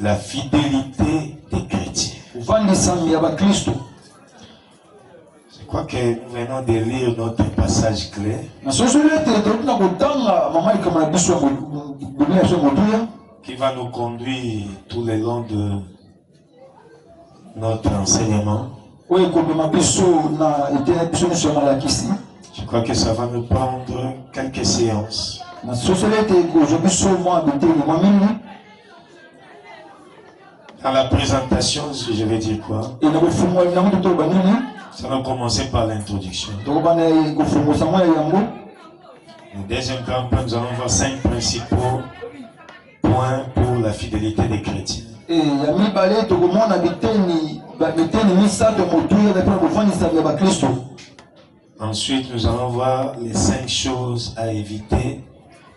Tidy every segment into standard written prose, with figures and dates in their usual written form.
La fidélité des chrétiens. Je crois que nous venons de lire notre passage clé qui va nous conduire tout le long de notre enseignement. Je crois que ça va nous prendre quelques séances. Dans la présentation, je vais dire quoi? Ça va commencer par l'introduction. Le deuxième temps, nous allons voir 5 principaux points pour la fidélité des chrétiens. Ensuite, nous allons voir les 5 choses à éviter,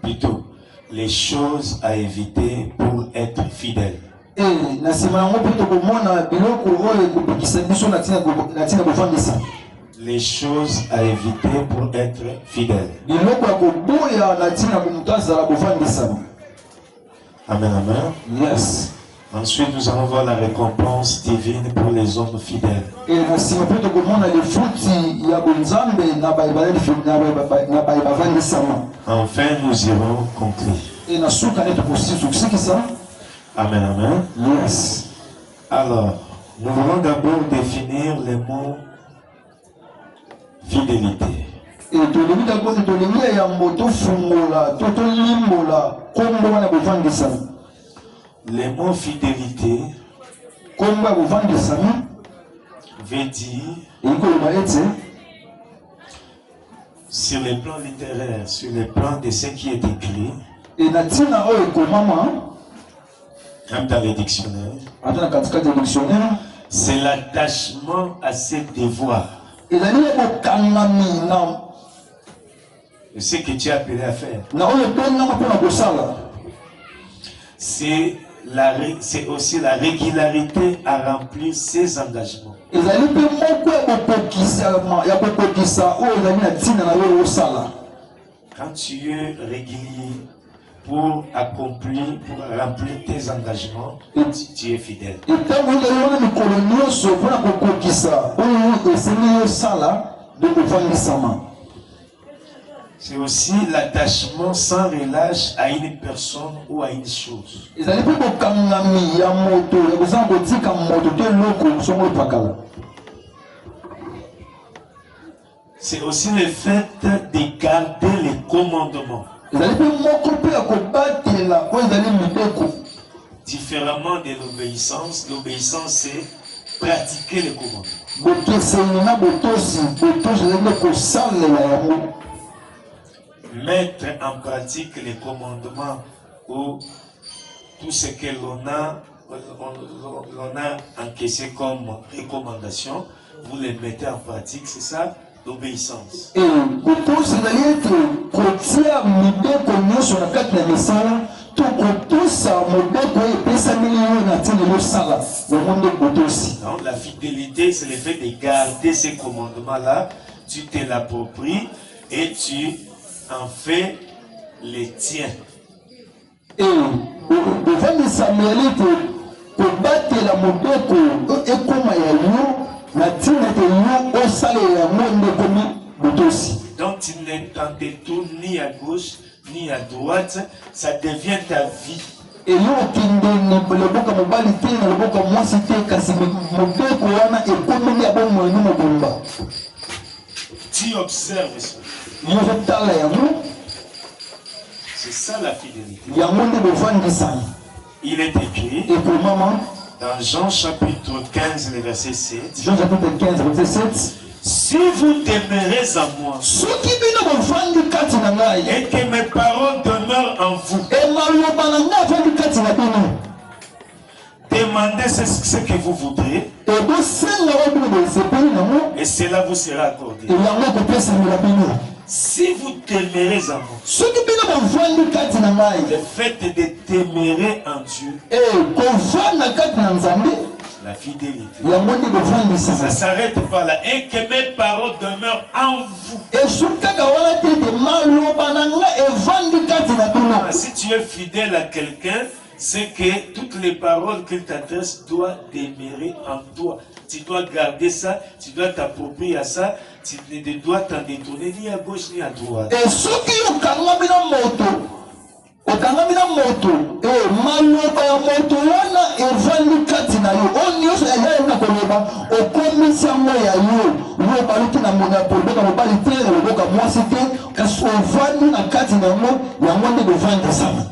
plutôt les choses à éviter pour être fidèle. Les choses à éviter pour être fidèle. Amen, amen. Yes. Ensuite, nous allons voir la récompense divine pour les hommes fidèles. Enfin, nous irons conclure. Amen, amen. Yes. Alors, nous voulons d'abord définir le mot fidélité. Le mot fidélité veut dire, sur le plan littéraire, sur le plan de ce qui est écrit, même dans les dictionnaires, c'est l'attachement à ses devoirs. Ce que tu es appelé à faire. C'est aussi la régularité à remplir ses engagements. Quand tu es régulier pour remplir tes engagements, tu es fidèle. C'est aussi l'attachement sans relâche à une personne ou à une chose. C'est aussi le fait de garder les commandements. Différemment de l'obéissance, l'obéissance c'est pratiquer les commandements. Mettre en pratique les commandements ou tout ce que l'on a encaissé comme recommandation, vous les mettez en pratique, c'est ça l'obéissance. Donc la fidélité, c'est le fait de garder ces commandements-là, tu te l'appropries et tu en fais les tiens. Donc tu ne t'en détournes ni à gauche ni à droite, ça devient ta vie. Tu observes ça. C'est ça la fidélité. Il est écrit dans Jean chapitre 15, le verset 7. Jean chapitre 15, verset 7. Si vous demeurez en moi et que mes paroles demeurent en vous, demandez ce que vous voudrez et cela vous sera accordé. Si vous demeurez en moi, le fait de demeurer en Dieu, la fidélité, ça ne s'arrête pas là. Et que mes paroles demeurent en vous. Si tu es fidèle à quelqu'un, c'est que toutes les paroles qu'il t'adresse doivent demeurer en toi. Tu dois garder ça, tu dois t'approprier à ça, tu ne dois t'en détourner ni à gauche ni à droite. Et ce qui est okangamina moto maloba ya moto wana evandi kati na yo oyo nyonso eyai na koloba okomisi yango ya yo baluki na boka mobali te na boboka mwasi te kasi ovandi na kati na yango nde bovandisama.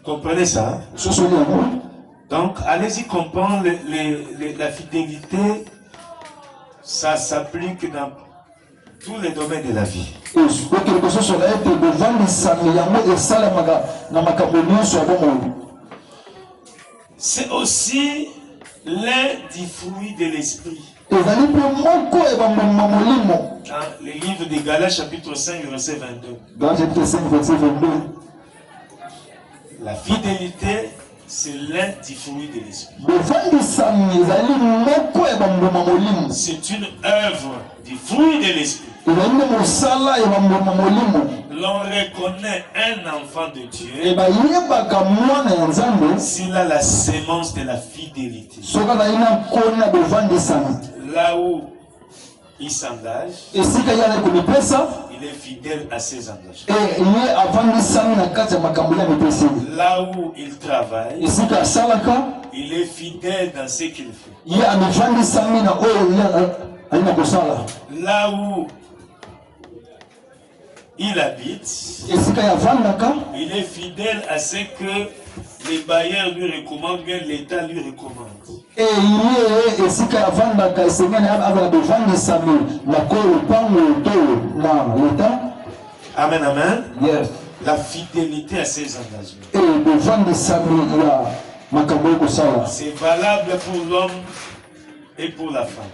Comprenez ça? Hein? Donc allez-y comprendre la fidélité, ça s'applique dans tous les domaines de la vie. C'est aussi l'un des fruits de l'esprit. Dans le livre de Galates chapitre 5 verset 22. La fidélité, c'est l'un des fruits de l'esprit. C'est une œuvre du fruit de l'esprit. L'on reconnaît un enfant de Dieu s'il a la sémence de la fidélité. Là où il s'engage, il est fidèle à ses engagements. Là où il travaille, il est fidèle dans ce qu'il fait. Là où il habite, il est fidèle à ce que les bailleurs lui recommandent, bien l'État lui recommande. Amen, amen. Yes. La fidélité à ses engagements. C'est valable pour l'homme et pour la femme.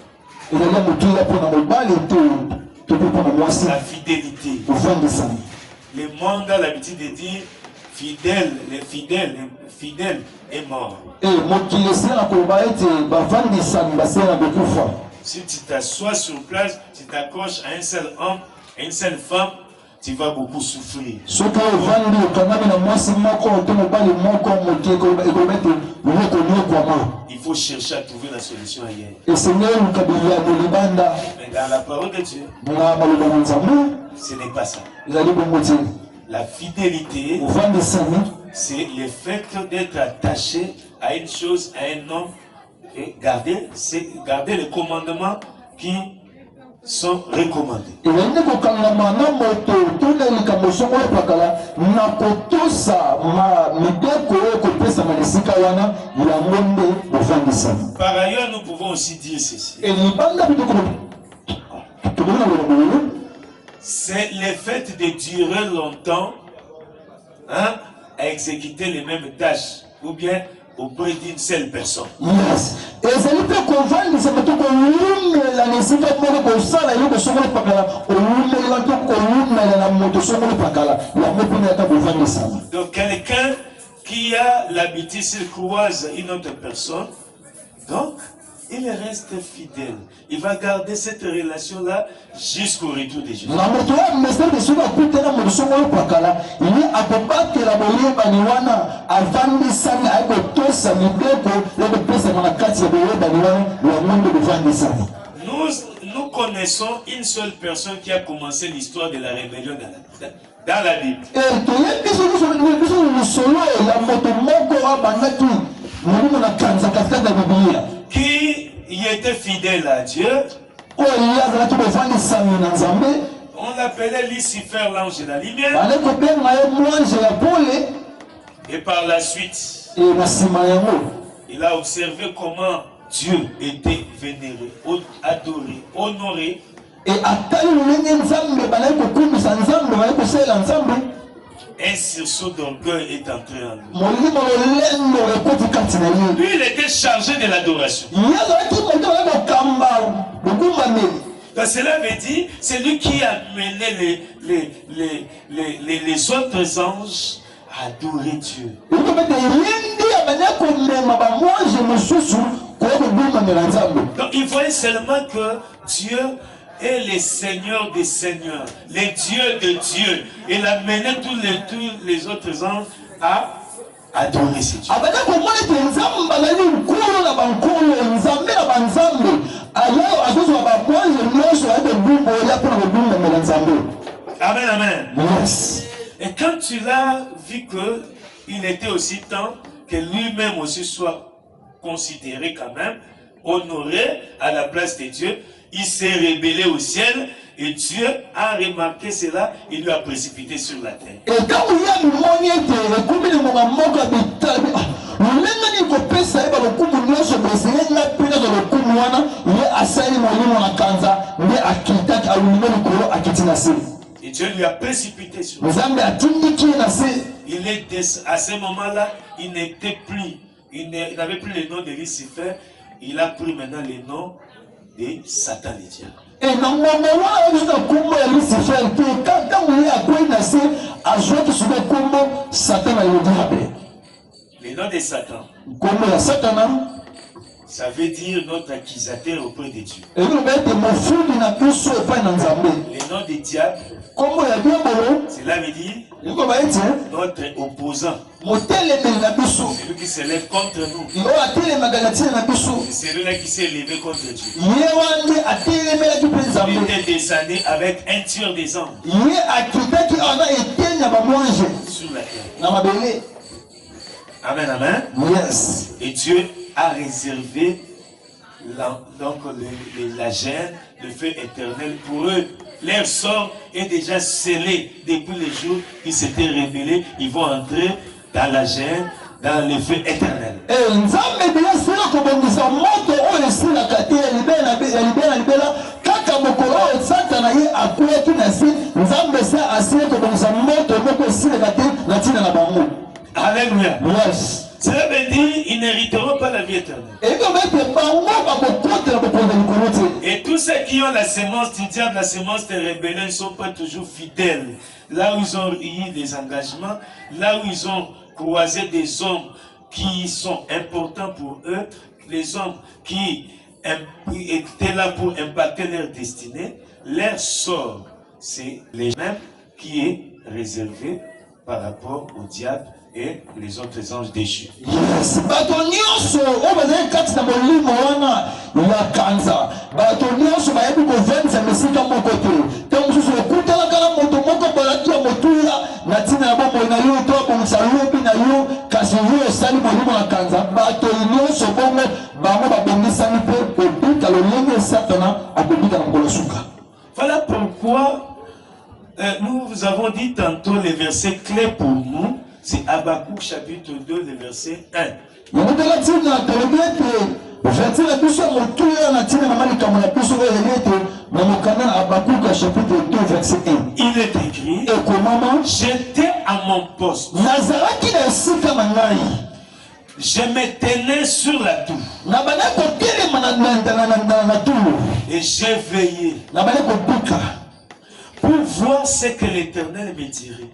La fidélité. Le monde a l'habitude de dire fidèle, les fidèles est mort. Si tu t'assois sur place, tu t'accroches à un seul homme, à une seule femme, tu vas beaucoup souffrir. Il faut chercher à trouver la solution ailleurs. Mais dans la parole de Dieu, ce n'est pas ça. La fidélité, c'est le fait d'être attaché à une chose, à un homme, et garder les commandements qui sont recommandés. Par ailleurs, nous pouvons aussi dire ceci. C'est le fait de durer longtemps, hein, à exécuter les mêmes tâches, ou bien auprès d'une seule personne. Yes. Donc quelqu'un qui a l'habitude, s'il croise une autre personne, donc il reste fidèle. Il va garder cette relation-là jusqu'au retour de Jésus. Nous connaissons une seule personne qui a commencé l'histoire de la rébellion dans la Bible. Qui y était fidèle à Dieu. On l'appelait Lucifer, l'ange de la lumière. Et par la suite, il a observé comment Dieu était vénéré, adoré, honoré. Un sursaut d'orgueil est entré en lui. Lui, il était chargé de l'adoration. Donc cela veut dire, c'est lui qui a mené les autres anges à adorer Dieu. Donc il voyait seulement que Dieu est le Seigneur des Seigneurs, le Dieu de Dieu. Il a mené tous les autres anges à adorer ces dieux. Amen, amen. Yes. Et quand tu l'as vu qu'il était aussi temps que lui-même aussi soit considéré quand même, honoré à la place de Dieu, il s'est rébellé au ciel et Dieu a remarqué cela, il lui a précipité sur la terre. Et quand il y a et Dieu lui a précipité sur la terre. Il est à ce moment-là, il n'était plus, il n'avait plus le nom de Lucifer, il a pris maintenant le nom de Satan le diable. Et dans le nom de Satan, ça veut dire notre accusateur auprès de Dieu. Le nom de diable, cela veut dire notre opposant. Celui qui s'élève contre nous. C'est celui-là qui s'est élevé contre Dieu. Il était descendu avec un tueur des hommes sur la terre. Amen, amen. Yes. Et Dieu a réservé la gêne, le feu éternel pour eux. Leur sort est déjà scellé depuis le jour qu'ils s'étaient révélés. Ils vont entrer dans la gêne, dans le feu éternel. Alléluia. Yes. Cela veut dire qu'ils n'hériteront pas la vie éternelle. Et tous ceux qui ont la sémence du diable, la sémence des rébellions, ne sont pas toujours fidèles. Là où ils ont eu des engagements, là où ils ont croisé des hommes qui sont importants pour eux, les hommes qui étaient là pour impacter leur destinée, leur sort, c'est les mêmes qui est réservé par rapport au diable et les autres anges déchus. Yes. Batonioso, obazali kati na molimo wana ya kanza. Batonioso bayebi kovenza mesika moko te. Tango susu okutala kala moto moko balaki ya motuya na tina na bombo na yo to bongisa lobi na yo kasi yo sali molimo na kanza. Batonioso bongo bango babongisani pe kobika lolenge satana akobika na mokolosuka. Voilà pourquoi nous avons dit tantôt les versets clés pour nous. C'est Habakkuk chapitre 2, le verset 1. Il est écrit, j'étais à mon poste. Je me tenais sur la tour. Et j'ai veillé pour voir ce que l'Éternel me dirait.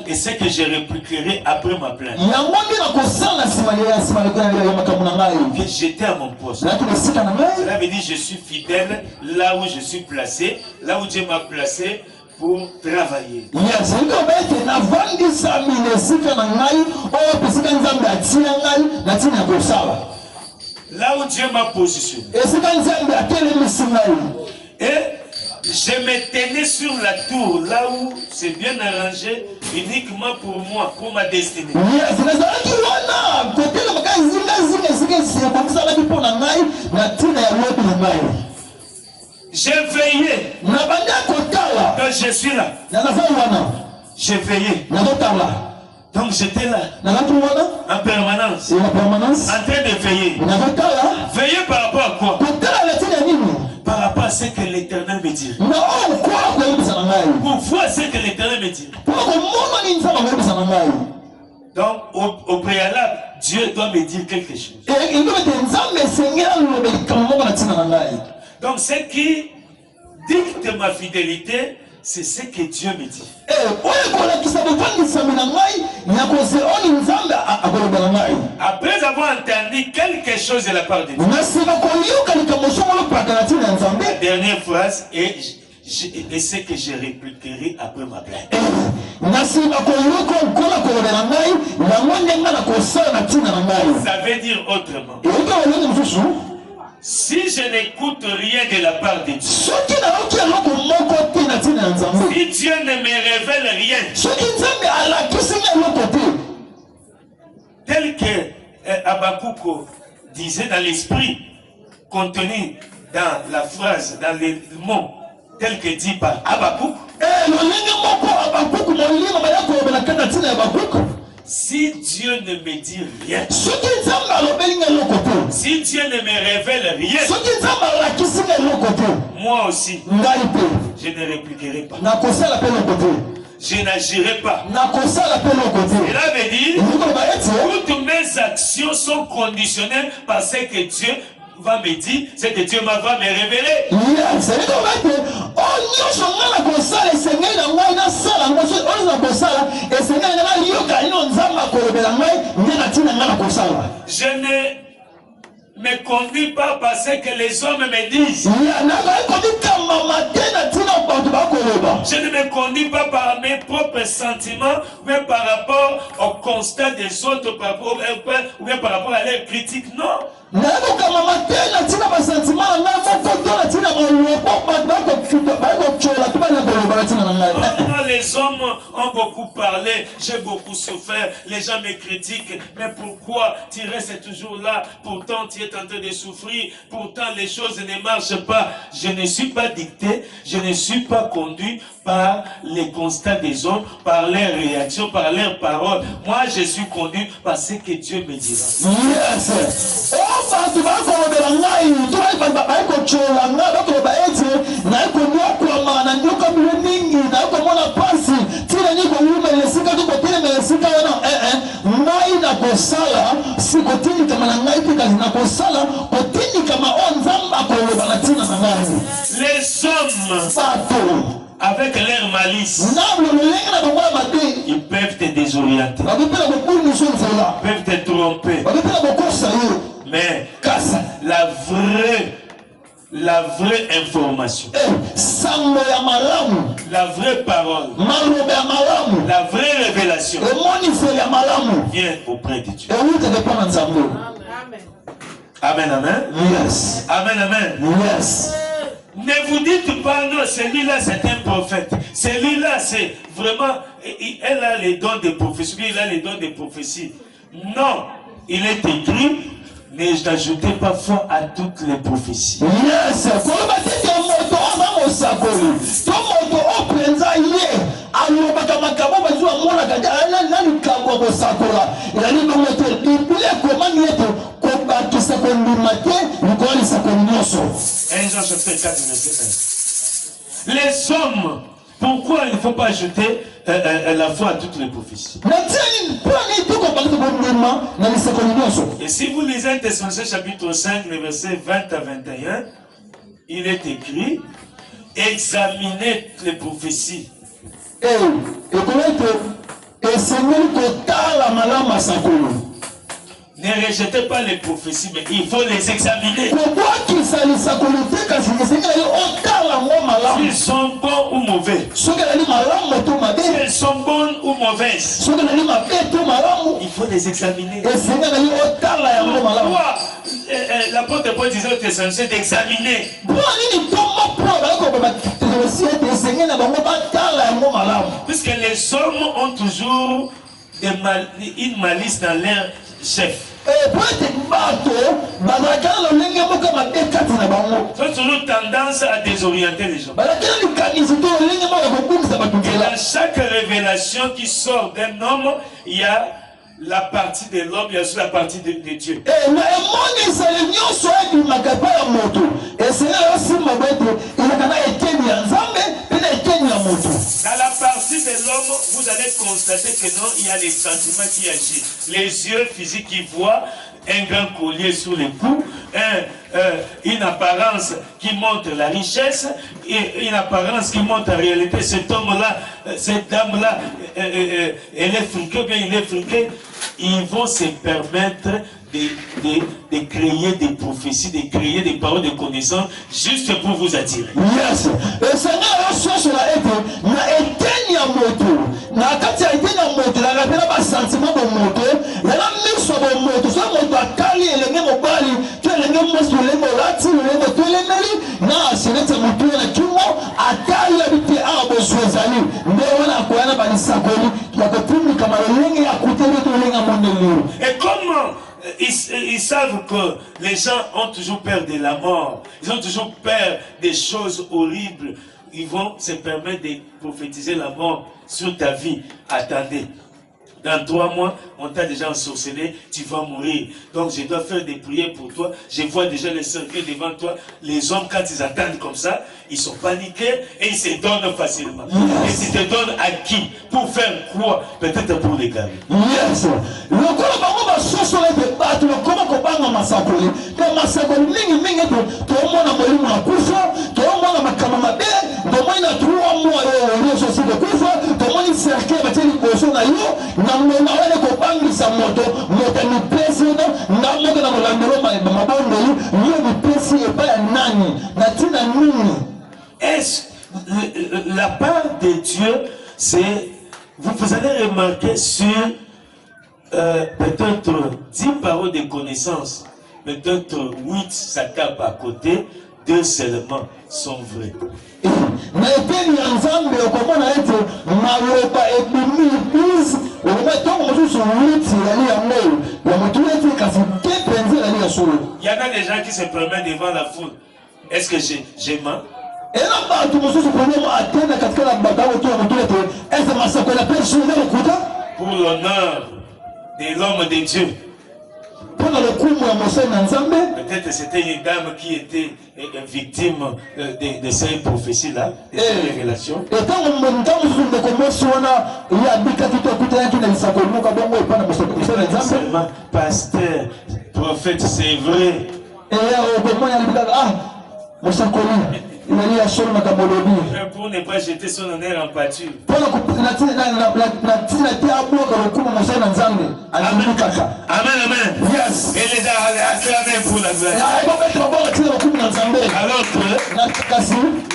Et ce que je répliquerai après ma plainte. Que j'étais à mon poste. Cela veut dire je suis fidèle là où je suis placé, là où Dieu m'a placé pour travailler. Là où Dieu m'a positionné. Et je me tenais sur la tour, là où c'est bien arrangé, uniquement pour moi, pour ma destinée. J'ai veillé. Donc je suis là. J'ai veillé. Donc j'étais là. En permanence. En train de veiller. Veiller par rapport à quoi? Par rapport à ce que l'Éternel me dit. Pour voir ce que l'Éternel me dit. Donc au préalable, Dieu doit me dire quelque chose. Donc ce qui dicte ma fidélité, c'est ce que Dieu me dit. Après avoir entendu quelque chose de la part de Dieu, la dernière phrase est Et c'est que je répliquerai après ma plainte. Ça veut dire autrement. Si je n'écoute rien de la part de Dieu, si Dieu ne me révèle rien, tel que Habakkuk disait dans l'esprit, contenu dans la phrase, dans les mots, tel que dit par Habakkuk, si Dieu ne me dit rien, si Dieu ne me révèle rien, moi aussi, je ne répliquerai pas. Je n'agirai pas. Cela veut dire que toutes mes actions sont conditionnées par ce que Dieu va me dire, ce que Dieu va me révéler. Je ne me conduis pas parce que les hommes me disent. Je ne me conduis pas par mes propres sentiments, mais par rapport au constat des autres, ou bien par rapport à leurs critiques. Non. Non, les hommes ont beaucoup parlé, j'ai beaucoup souffert, les gens me critiquent, mais pourquoi tu restes toujours là? Pourtant tu es en train de souffrir, pourtant les choses ne marchent pas. Je ne suis pas dicté, je ne suis pas conduit par les constats des hommes, par leurs réactions, par leurs paroles. Moi je suis conduit par ce que Dieu me dira. Yes. Les hommes avec leur malice, ils peuvent te désorienter, ils peuvent te tromper. Mais la vraie information, la vraie parole, la vraie révélation vient auprès de Dieu. Amen, amen. Yes. Amen, amen. Yes. Ne vous dites pas, non, celui-là c'est un prophète. Celui-là c'est vraiment, elle a les dons de prophétie. Il a les dons de prophétie. Non, il est écrit, ne n'ajoutez pas foi à toutes les prophéties. Yes. Les hommes, pourquoi il ne faut pas ajouter la foi à toutes les prophéties? Et si vous lisez 1 Thessaloniciens chapitre 5, les versets 20 à 21, il est écrit, examinez les prophéties. Ne rejetez pas les prophéties, mais il faut les examiner. S'ils sont bons ou mauvais, si elles sont bonnes ou mauvaises, il faut les examiner. Pourquoi l'apôtre Paul disait aux Thessaloniciens d'examiner? Puisque les hommes ont toujours une malice dans leur chef. Ils ont toujours tendance à désorienter les gens. Et dans chaque révélation qui sort d'un homme, il y a la partie de l'homme, il y a aussi la partie de Dieu. Dans la partie de l'homme, vous allez constater que non, il y a les sentiments qui agissent. Les yeux physiques qui voient un grand collier sur le cou, une apparence qui montre la richesse, et une apparence qui montre en réalité cet homme-là, cette dame-là, elle est friquée ou bien il est friqué. Ils vont se permettre de créer des prophéties, de créer des paroles de connaissance juste pour vous attirer. Yes. Et ça n'a pas sur la été. Na eteni ya moto. Na kati ya eteni ya moto. Na rappela ba sentiment de moto. Na la mise sur le moto. So moto akali elenge mobali. Tu elenge moto elenge lati elenge to elemeli. Na sinete moto na kimo akali habite abo zwezali. Ndio wana kuana ba nisakoli. Ya kopumi kama elenge ya kutele to elenge mondeli. Et comment ils savent que les gens ont toujours peur de la mort. Ils ont toujours peur des choses horribles. Ils vont se permettre de prophétiser la mort sur ta vie. Attendez. Dans 3 mois, on t'a déjà ensorcelé, tu vas mourir. Donc je dois faire des prières pour toi. Je vois déjà les cercueils devant toi. Les hommes, quand ils attendent comme ça, ils sont paniqués et ils se donnent facilement. Yes. Et tu te donnes à qui? Pour faire quoi? Peut-être pour les gars. Yes. Est-ce la part de Dieu, c'est, vous allez remarquer sur peut-être 10 paroles de connaissance, peut-être 8 ça tape à côté, 2 seulement sont vraies. Il y en a des gens qui se promènent devant la foule. Est-ce que j'ai menti? Pour l'honneur de l'homme de Dieu. Peut-être c'était une dame qui était victime de ces prophéties-là, de ces révélations. Seulement, pasteur, prophète, c'est vrai. Pour ne pas jeter son honneur en pâture. Amen, amen. Yes. Et les amen pour la gloire. Alors que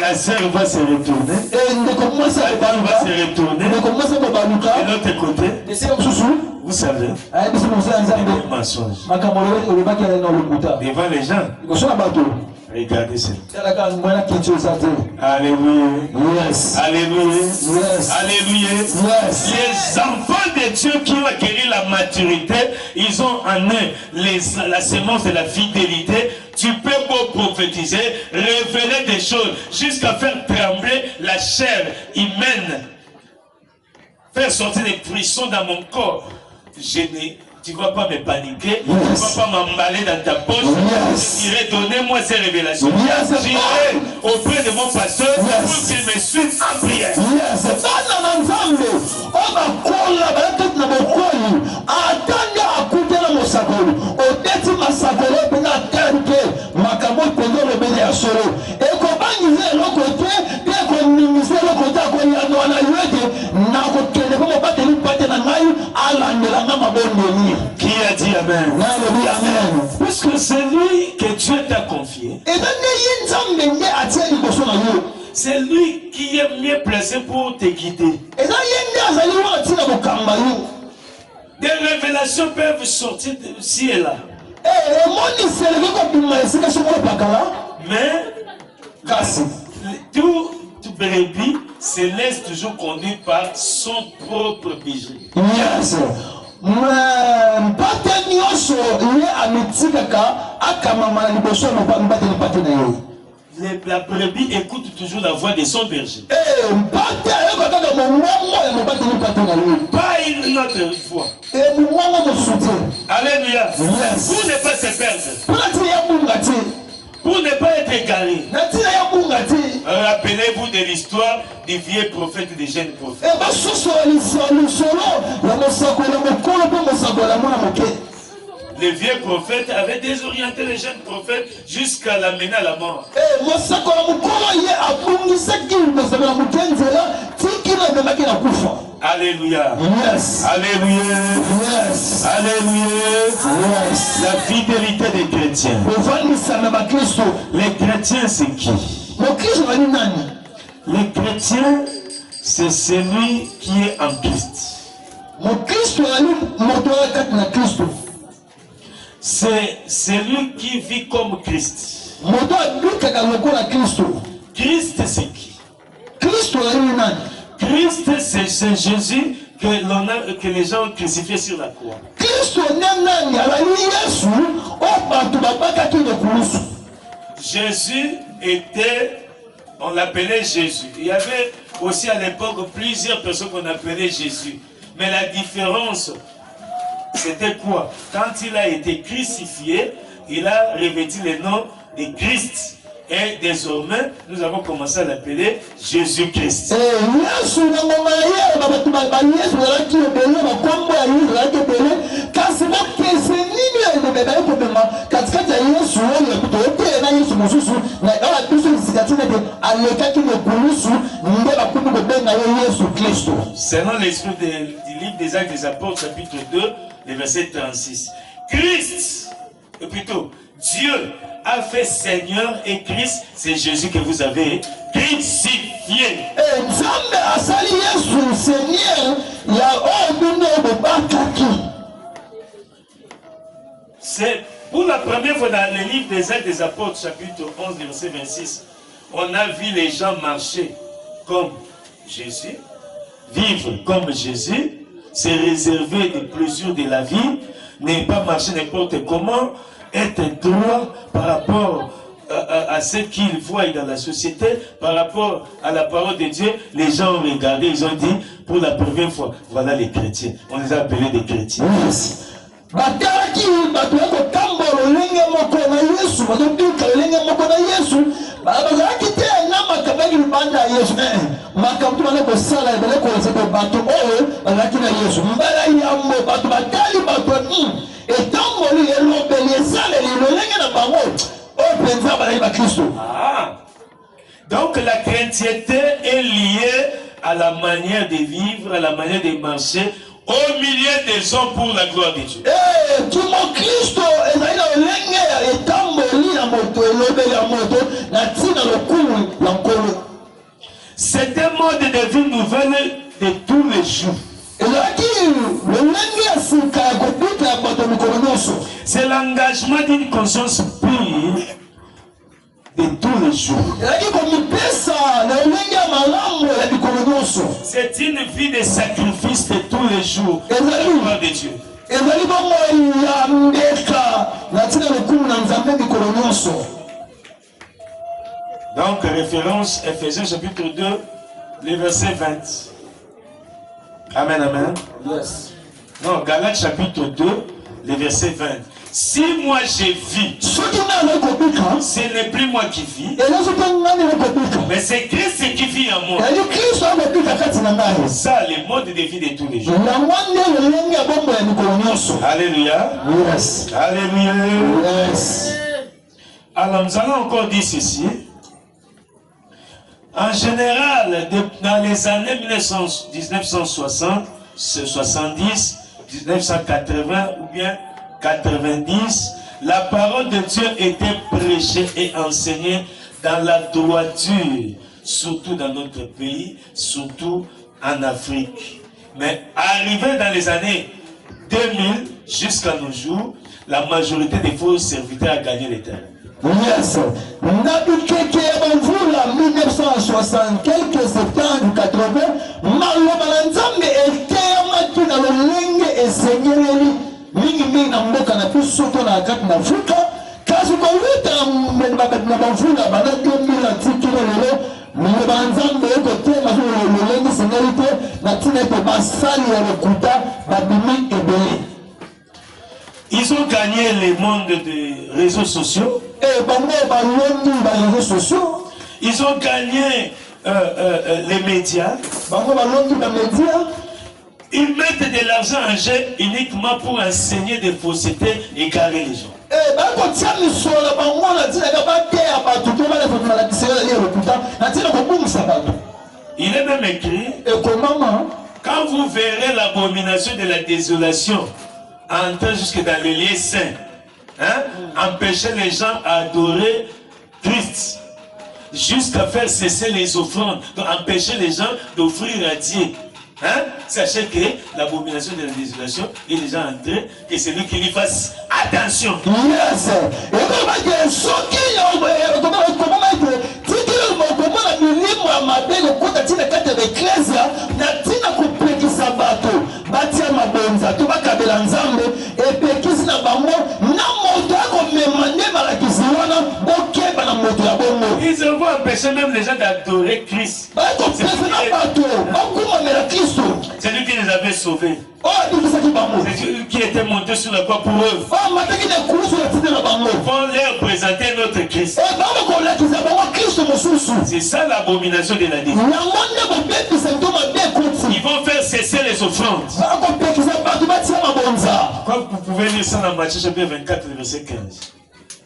la sœur va se retourner. La dame va se retourner. De l'autre côté, vous savez, des mensonges. Devant les gens. Regardez ça. Alléluia. Yes. Alléluia. Yes. Alléluia. Yes. Les enfants de Dieu qui ont acquis la maturité, ils ont en eux la sémence de la fidélité. Tu peux beau prophétiser, révéler des choses, jusqu'à faire trembler la chair humaine, faire sortir des frissons dans mon corps. Tu ne vas pas me paniquer, tu ne vas pas m'emballer dans ta poche. Je dirais, donnez-moi ces révélations. J'irai auprès de mon pasteur pour qu'il me suive en prière. Qui a dit amen? Puisque c'est lui que Dieu t'a confié, c'est lui qui est mieux placé pour te guider. Des révélations peuvent sortir ci et là. Mais tout brebis se laisse toujours conduire par son propre péché. Yes. La brebis écoute toujours la voix de son berger. Pas une autre voix. Alléluia. Yes. Pour ne pas se perdre. Pour ne pas être égaré. Rappelez-vous de l'histoire des vieux prophètes, des jeunes prophètes. Les vieux prophètes avaient désorienté les jeunes prophètes jusqu'à l'amener à la mort. Alléluia. Yes. Alléluia. Yes. Alléluia. Yes. La fidélité des chrétiens. Les chrétiens, c'est qui? Les chrétiens, c'est celui qui est en Christ. C'est celui qui vit comme Christ. Christ, c'est qui? Christ, c'est Jésus que les gens ont crucifié sur la croix. Jésus était, on l'appelait Jésus. Il y avait aussi à l'époque plusieurs personnes qu'on appelait Jésus. Mais la différence, c'était quoi? Quand il a été crucifié, il a revêtu le nom de Christ. Et désormais, nous avons commencé à l'appeler Jésus-Christ. Selon l'esprit du livre des Actes des Apôtres, chapitre 2, le verset 36. Christ, ou plutôt Dieu, a fait Seigneur et Christ, c'est Jésus que vous avez crucifié. C'est pour la première fois dans le livre des Actes des Apôtres, chapitre 11, verset 26, on a vu les gens marcher comme Jésus, vivre comme Jésus, se réserver des plaisirs de la vie, ne pas marcher n'importe comment, être droit par rapport à ce qu'ils voient dans la société, par rapport à la parole de Dieu. Les gens ont regardé, ils ont dit, pour la première fois, voilà les chrétiens. On les a appelés des chrétiens. Yes. Ah. Donc la chrétienté est liée à la manière de vivre, à la manière de marcher au milieu des hommes pour la gloire de Dieu. C'est un mode de vie nouvelle de tous les jours. C'est l'engagement d'une conscience pure de tous les jours. C'est une vie de sacrifice de tous les jours pour la gloire de Dieu. Donc, référence Ephésiens chapitre 2, le verset 20. Amen, amen. Yes. Non, Galates chapitre 2, le verset 20. Si moi j'ai vis, ce n'est plus moi qui vis, mais c'est Christ qui vit en moi. Ça, le mode de vie de tous les jours. Alléluia. Yes. Alléluia. Yes. Alors, nous allons encore dire ceci. En général, dans les années 1960, 70, 1980 ou bien 90, la parole de Dieu était prêchée et enseignée dans la droiture, surtout dans notre pays, surtout en Afrique. Mais arrivé dans les années 2000 jusqu'à nos jours, la majorité des faux serviteurs a gagné les terres. Yes. La 1960, quelques septembre 80, Malobalanzambe était dans le lingue et seigneur mingi na mboka na pisoto na kati na Afrika kazi kwa vita na bavula bana 2000 article lelo Malobalanzambe eko tema le lingue seigneur na tina ko basali ya lokuta babimi ebele. Ils ont gagné le monde des réseaux sociaux. Ils ont gagné les médias. Ils mettent de l'argent en jeu uniquement pour enseigner des faussetés et garer les gens. Il est même écrit Quand vous verrez l'abomination de la désolation, entrer jusque dans le lieu saint, hein, empêcher les gens à adorer Christ, jusqu'à faire cesser les offrandes, donc empêcher les gens d'offrir à Dieu. Hein? Sachez que l'abomination de la désolation est déjà entrée, et c'est lui qui lui fasse attention. Yes. Et comment dire, ce qui est comment milimo ya mabele kuta tina kati ya eklesia na tina kupekisa bato batia mabonza to bakabela nzambe epekisi na bango na moto akomema nde balakisi wana bokeba na moto ya bongo. Ils vont empêcher même les gens d'adorer Christ. C'est lui qui les avait sauvés. C'est lui qui était monté sur la croix pour eux. Pour leur présenter notre Christ. C'est ça l'abomination de la désolation. Ils vont faire cesser les offrandes. Vous pouvez lire ça dans Matthieu chapitre 24, verset 15.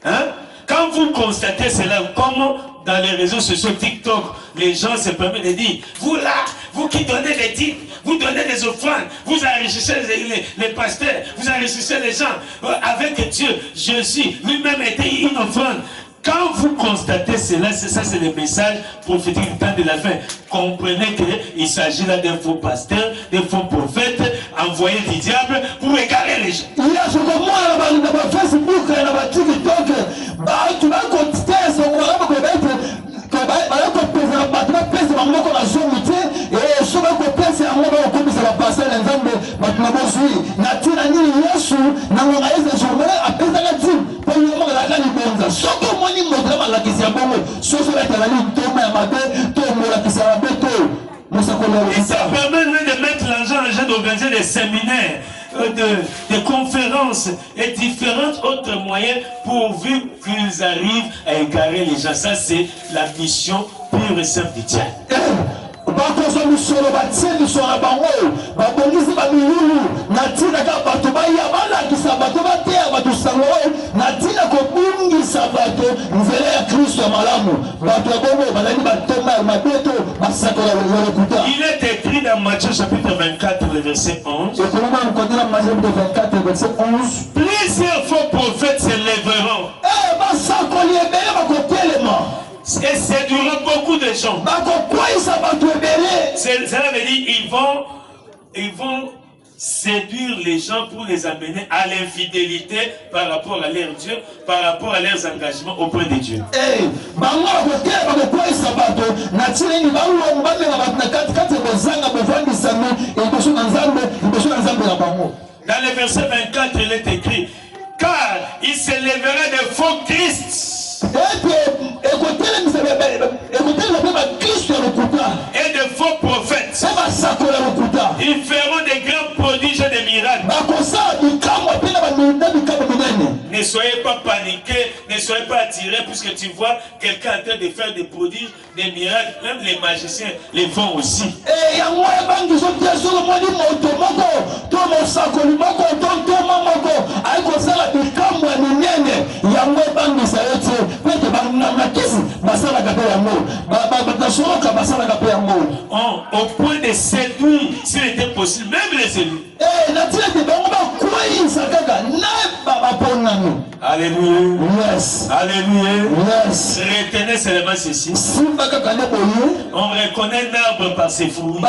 Hein? Quand vous constatez cela, comme dans les réseaux sociaux TikTok, les gens se permettent de dire, vous là, vous qui donnez des titres, vous donnez des offrandes, vous enrichissez les pasteurs, vous enrichissez les gens. Avec Dieu, Jésus lui-même était une offrande. Quand vous constatez cela, c'est le message prophétique du temps de la fin. Comprenez qu'il s'agit là d'un faux pasteur, d'un faux prophète, envoyé du diable pour égarer les gens. Il y a ce moment dans Facebook, dans TikTok, tu vas continuer et ça permet de mettre l'argent en jeu d'organiser des séminaires, des conférences et différents autres moyens pourvu qu'ils arrivent à égarer les gens. Ça, c'est la mission pure et simple du diable. Il est écrit dans Matthieu chapitre 24, le verset 11. Plusieurs faux prophètes se lèveront et séduiront beaucoup de gens. Cela veut dire ils vont séduire les gens pour les amener à l'infidélité par rapport à leur Dieu, par rapport à leurs engagements auprès de Dieu. Dans le verset 24, il est écrit, car il se lèvera de faux Christ et de faux prophètes. Ils feront des grands prodiges et des miracles. Ne soyez pas paniqués, ne soyez pas attirés, puisque tu vois quelqu'un en train de faire des prodiges, des miracles. Même les magiciens les font aussi. Au point de séduire, s'il était possible, même les séduire. Alléluia. Yes. Alléluia. Yes. Retenez seulement ceci. On reconnaît l'arbre par ses fruits.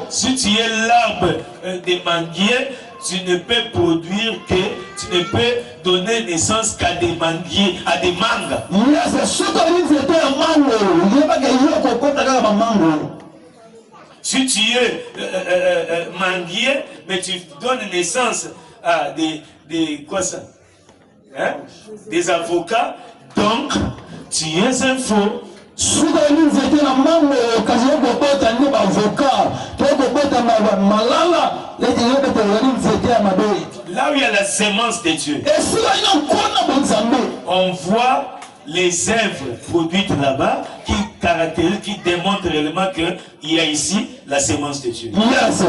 Si tu es l'arbre des manguiers, tu ne peux produire que, tu ne peux donner naissance qu'à des manguiers, à des mangues. Si tu es manguier, mais tu donnes naissance à des quoi ça? Hein? Des avocats, donc tu es un faux. Là où il y a la sémence de Dieu, on voit les œuvres produites là-bas qui caractérisent, qui démontrent réellement qu'il y a ici la sémence de Dieu. Yes.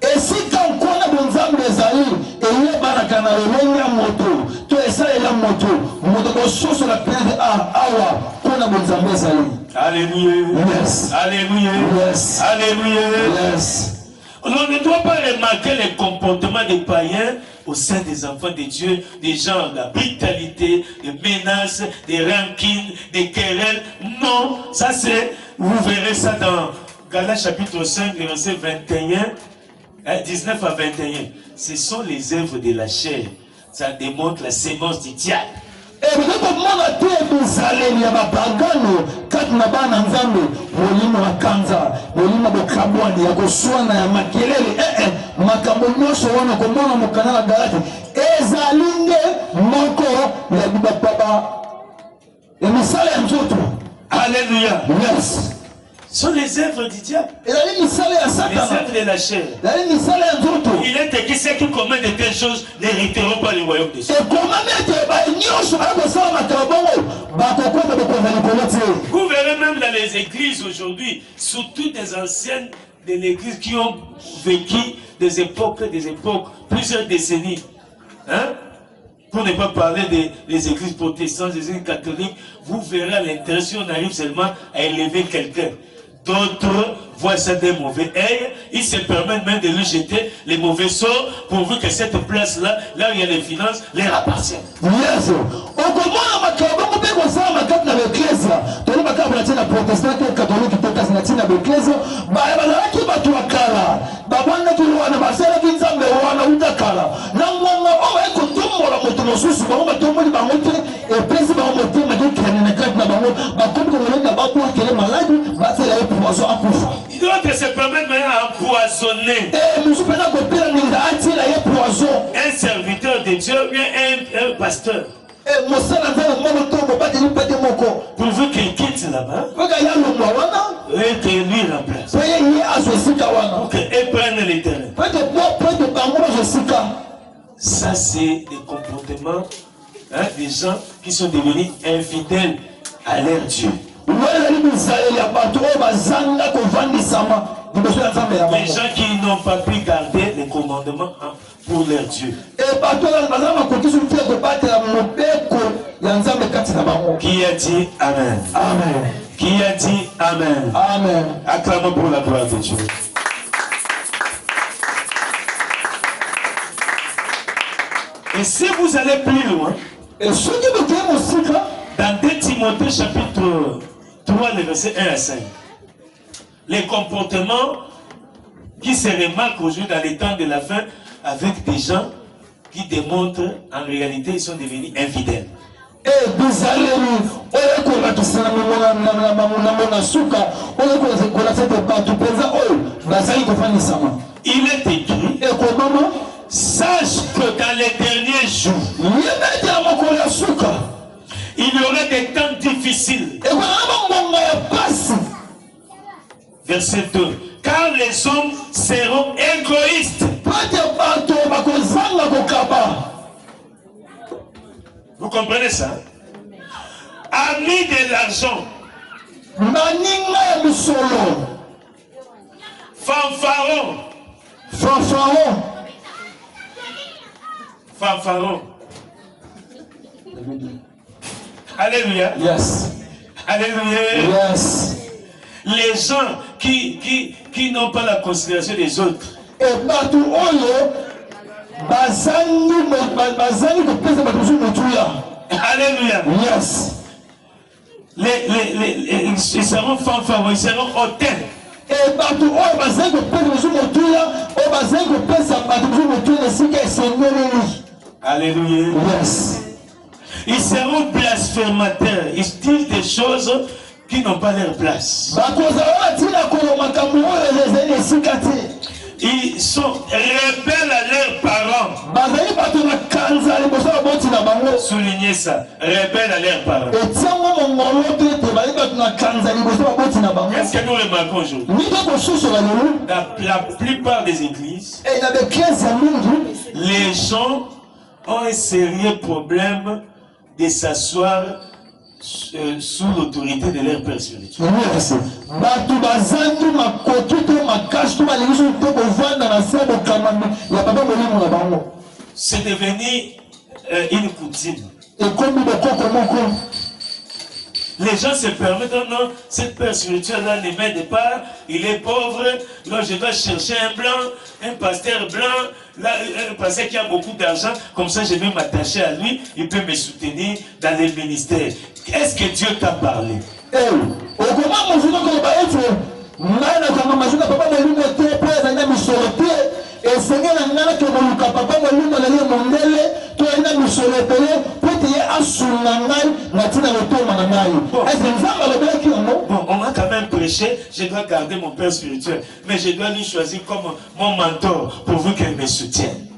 Et si quand on a bon zambé zaï, et il y a barakana le moto, tu es ça et la moto, moto ko soso la plaine awa, qu'on Alléluia. Yes. Alléluia. Yes. Alléluia. Yes. On ne doit pas remarquer les comportements des païens au sein des enfants de Dieu, des gens, la brutalité, des menaces, des rancines, des querelles. Non, ça c'est, vous verrez ça dans Galates chapitre 5, verset 21, 19 à 21. Ce sont les œuvres de la chair. Ça démontre la sémence du diable. Et vous êtes au monde à terre, vous allez, il y a ma bagano, quand ma banne en zambe, molimo à kanza, molimo de kabouani, à Goswana, à Makelele, Makamono, Sowana, Komona, Mokana, Galate, Ezalinge, Moko, la Biba Papa, et Missale Mzoto. Alléluia. Yes. Ce sont les œuvres du diable. Et la ligne Missale à Satan. Les œuvres de la chair. La ligne Missale à Mzoto. Il est écrit ceux qui commettent de telles choses n'hériteront pas le royaume de Dieu. Et comment mettre, vous verrez même dans les églises aujourd'hui, surtout des anciennes de l'église qui ont vécu des époques, plusieurs décennies. Hein? Pour ne pas parler des églises protestantes, des églises catholiques, vous verrez à l'intérieur si on arrive seulement à élever quelqu'un. D'autres voient ça d'un mauvais œil, ils se permettent même de lui jeter les mauvais sorts pourvu que cette place-là, là où il y a les finances, leur appartienne. Yes. D'autres se permettent maintenant à empoisonner un serviteur de Dieu ou un pasteur. Pourvu qu'il quitte là-bas et qu'il lui remplace. Et prenne les terrains. Ça, c'est des comportements des gens qui sont devenus infidèles à leur Dieu. Les gens qui n'ont pas pu garder les commandements pour leur Dieu. Qui a dit Amen? Amen. Qui a dit Amen? Amen. Acclamons pour la gloire de Dieu. Et si vous allez plus loin, dans 2 Timothée chapitre 3, les versets 1 à 5, les comportements qui se remarquent aujourd'hui dans les temps de la fin avec des gens qui démontrent en réalité ils sont devenus infidèles. Il est écrit, sache que dans les derniers jours, il y aura des temps difficiles. Verset 2. Car les hommes seront égoïstes. Vous comprenez ça? Amis de l'argent. Fanfarons. Fanfarons. Alléluia. Yes. Alléluia. Yes. Les gens qui n'ont pas la considération des autres. Et partout Alléluia. Yes. Ils seront fanfarons, ils seront hautains. Et partout Alléluia. Yes. Ils seront blasphémateurs. Ils disent des choses qui n'ont pas leur place. Ils sont rebelles à leurs parents. Soulignez ça. Rebelles à leurs parents. Qu'est-ce que nous remarquons aujourd'hui? La plupart des églises, les gens ont un sérieux problème de s'asseoir sous l'autorité de leur père spirituel. C'est devenu une coutume. Les gens se permettent, oh non, cette père spirituel-là ne m'aide pas, il est pauvre, là je dois chercher un blanc, un pasteur blanc, là, un pasteur qui a beaucoup d'argent, comme ça je vais m'attacher à lui, il peut me soutenir dans les ministères. Est-ce que Dieu t'a parlé? Et Seigneur, nana que mon papa mon limon d'aller mondele, toi ina misole pele, peut-être asunangai, natina le tour manangai. Est-ce que nous avons le bien qui en ont? Bon, on m'a quand même prêché, je dois garder mon père spirituel, mais je dois lui choisir comme mon mentor pourvu qu'il me soutienne.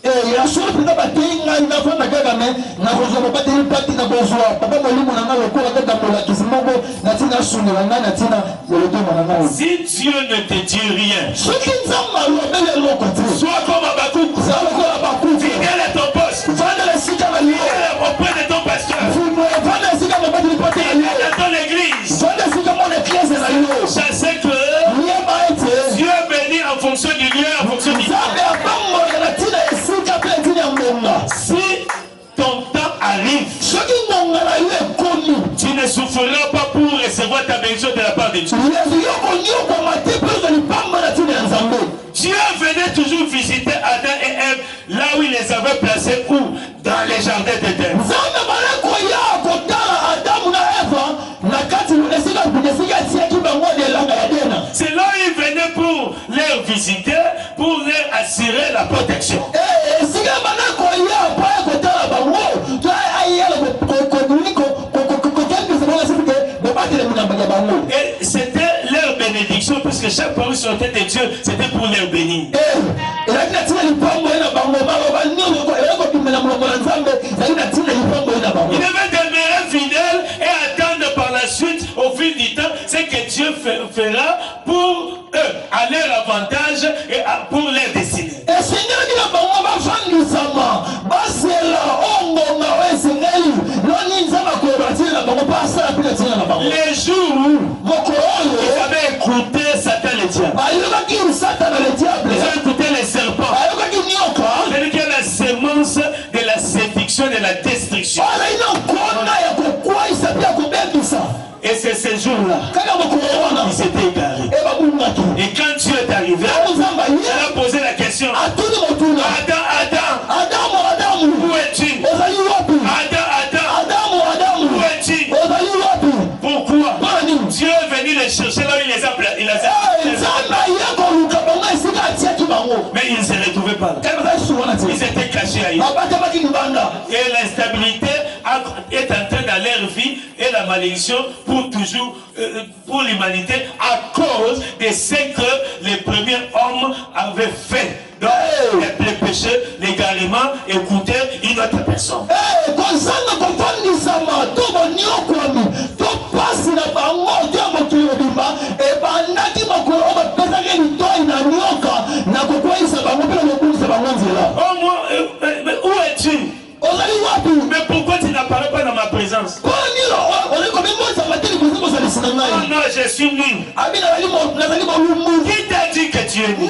Et la chose que nous avons dit, nous avons fait la gamme, nous avons pas tenu parti dans besoin. Papa mon limon nana le cours avec la mola qui se moque, natina sunangai, natina le tour manangai. Si Dieu ne te dit rien, ce qui nous a malheureusement sois comme Abakouk, fidèle à ton poste, fidèle auprès de ton pasteur, dans ton église. Je sais que Dieu bénit en fonction du lieu, en fonction du temps. Si ton temps arrive, tu ne souffriras pas pour recevoir ta bénédiction de la part de Dieu. Dieu venait toujours visiter Adam et Ève là où il les avait placés, où? Dans les jardins d'Éden. C'est là où il venait pour les visiter, pour leur assurer la protection. Et c'était leur bénédiction, puisque chaque parole sortait de Dieu, c'était pour leur bénir. Il devait demeurer fidèle et attendre par la suite, au fil du temps, ce que Dieu fera pour eux, à leur avantage et pour leur destinée. Les jours où ils avaient écouté Satan le diable, ils ont écouté les serpents, c'est-à-dire qu'il y a la sémence de la séduction et de la destruction. Et c'est ces jours-là ils s'étaient égarés. Et quand Dieu est arrivé, il a posé la question: Adam, où es-tu? Adam, où es-tu? Pourquoi? Dieu est venu les chercher là où il les a placés. Mais ils ne se retrouvaient pas là. Ils étaient cachés ailleurs. Et l'instabilité est entrée dans leur vie et la malédiction pour toujours, pour l'humanité, à cause de ce que les premiers hommes avaient fait. Donc, les péchés, l'égarement, écouter une autre personne. Où es-tu? Mais pourquoi tu n'apparais pas dans ma présence? Oh non, je suis nul. Qui t'a dit que tu es nul?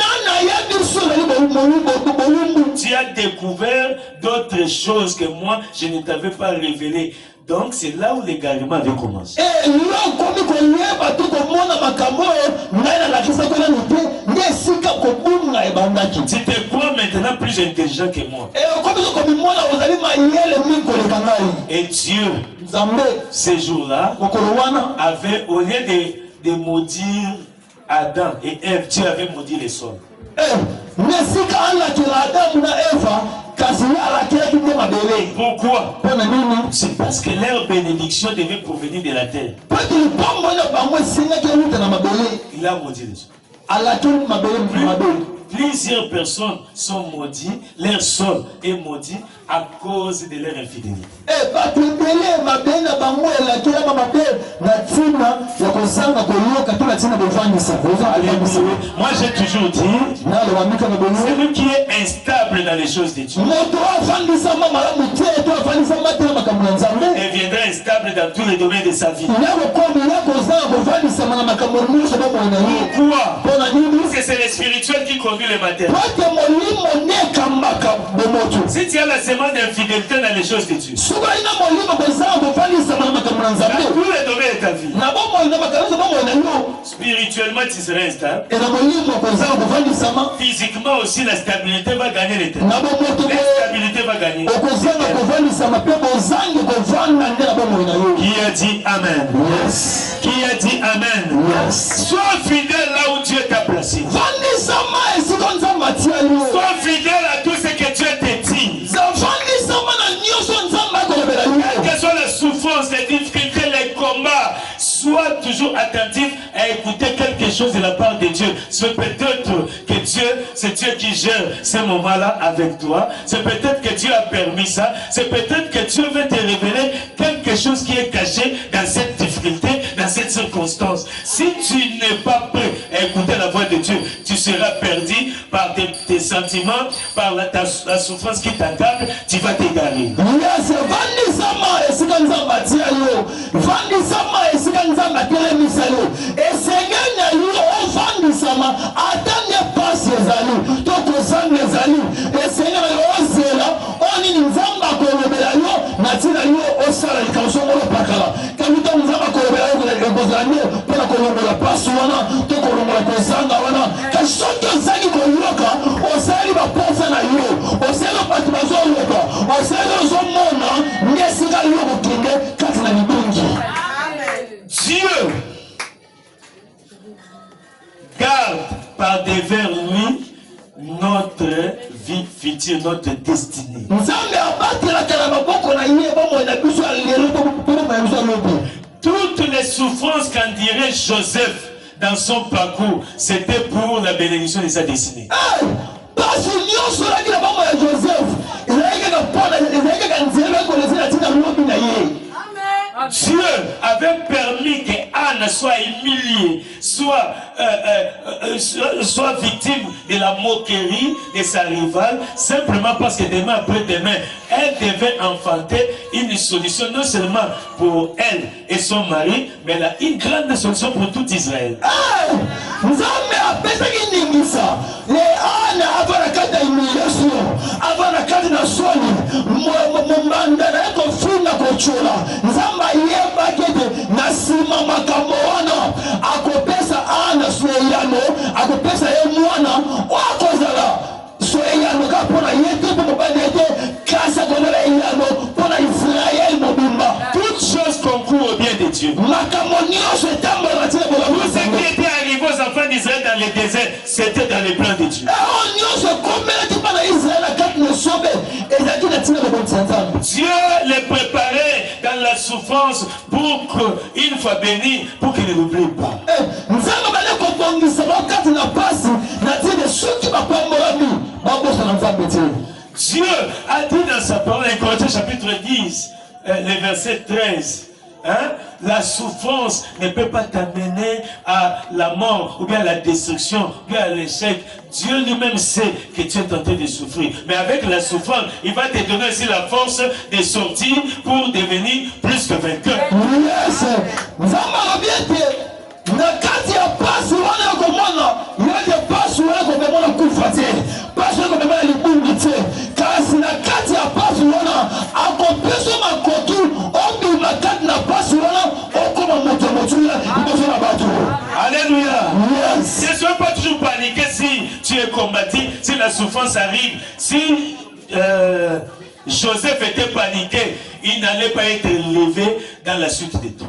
Tu as découvert d'autres choses que moi, je ne t'avais pas révélé. Donc c'est là où l'égarement avait commencé. Tu te crois maintenant plus intelligent que moi. Et Dieu, ces jours-là, avait, au lieu de maudire Adam et Ève, Dieu avait maudit les sols. Pourquoi? C'est parce que leur bénédiction devait provenir de la terre. Il a maudit les sols. Plusieurs personnes sont maudites, leur sol est maudit à cause de leur infidélité. Moi j'ai toujours dit, celui qui est instable dans les choses de Dieu deviendra instable dans tous les domaines de sa vie. Pourquoi? C'est c'est le spirituel qui conduit le matériel. Si tu as la semence d'infidélité dans les choses de Dieu, dans tous les domaines de ta vie, spirituellement tu seras instable. Physiquement aussi la stabilité va gagner les terres. L'instabilité va gagner. Qui a dit Amen? Yes. Qui a dit Amen? Yes. Sois fidèle là où Dieu t'a placé. Sois fidèle à tout ce que Dieu te dit. Quelle que soit la souffrance, les difficultés, les combats, sois toujours attentif à écouter quelque chose de la part de Dieu. C'est peut-être que Dieu, c'est Dieu qui gère ces moments-là avec toi. C'est peut-être que Dieu a permis ça. C'est peut-être que Dieu veut te révéler quelque chose qui est caché dans cette difficulté, dans cette circonstance. Si tu n'es pas prêt à écouter la voix de Dieu, tu seras perdu par tes sentiments, par la souffrance qui t'accable, tu vas t'égarer. Dieu garde par devers lui notre vie future, notre destinée. Toutes les souffrances qu'en dirait Joseph dans son parcours, c'était pour la bénédiction de sa destinée. Dieu avait permis que Anne soit humiliée, soit victime de la moquerie de sa rivale, simplement parce que demain après demain, elle devait enfanter une solution non seulement pour elle et son mari, mais elle a une grande solution pour tout Israël. Toutes choses concourent au bien de Dieu. Tout ce qui était arrivé aux enfants d'Israël dans le désert, c'était dans les plans de Dieu. Dieu les préparait dans la souffrance pour qu'une fois béni, pour qu'ils ne l'oublient pas. Dieu a dit dans sa parole, en Corinthiens chapitre 10, le verset 13, hein, la souffrance ne peut pas t'amener à la mort, ou bien à la destruction, ou bien à l'échec. Dieu lui-même sait que tu es tenté de souffrir. Mais avec la souffrance, il va te donner aussi la force de sortir pour devenir plus que vainqueur. Alléluia. Ne sois pas toujours paniqué si tu es combattu, si la souffrance arrive. Si Joseph était paniqué, il n'allait pas être levé dans la suite des temps.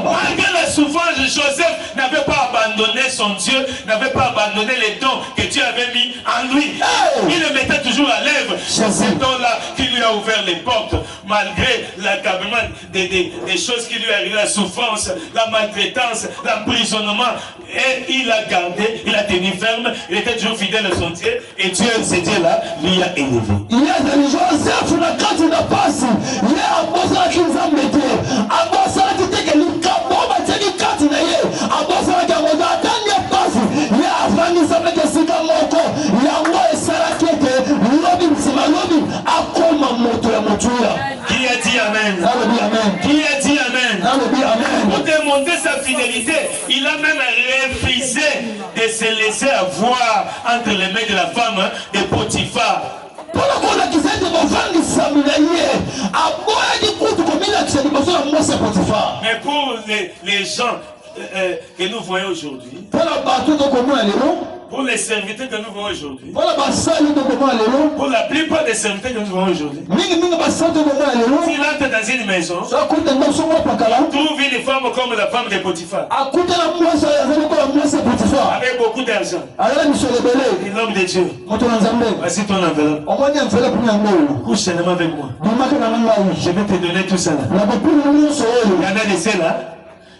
Malgré la souffrance, Joseph n'avait pas abandonné son Dieu, n'avait pas abandonné les dons que Dieu avait mis en lui. Il le mettait toujours à l'œuvre. C'est ces dons-là qui lui a ouvert les portes, malgré l'accablement des choses qui lui arrivaient, la souffrance, la maltraitance, l'emprisonnement. Et il a gardé, il a tenu ferme, il était toujours fidèle à son Dieu, et Dieu, ce Dieu-là, lui a élevé. Il y a des Joseph, la carte n'a pas si. Il y a un boss qui nous a mis. Un boss qui dit que nous capons, mais c'est une carte n'a pas. Un boss qui a dit que nous a pas. Il y a un boss qui a dit que nous fidélité. Il a même refusé de se laisser avoir entre les mains de la femme de Potiphar. Mais pour les gens que nous voyons aujourd'hui, pour les serviteurs que nous voyons aujourd'hui, pour la plupart des serviteurs que nous voyons aujourd'hui, s'il entre dans une maison, trouve une femme comme la femme de Potiphar, avec beaucoup d'argent, l'homme de Dieu, voici ton enveloppe, couche seulement avec moi, je vais te donner tout ça là. Il y en a des ciels là,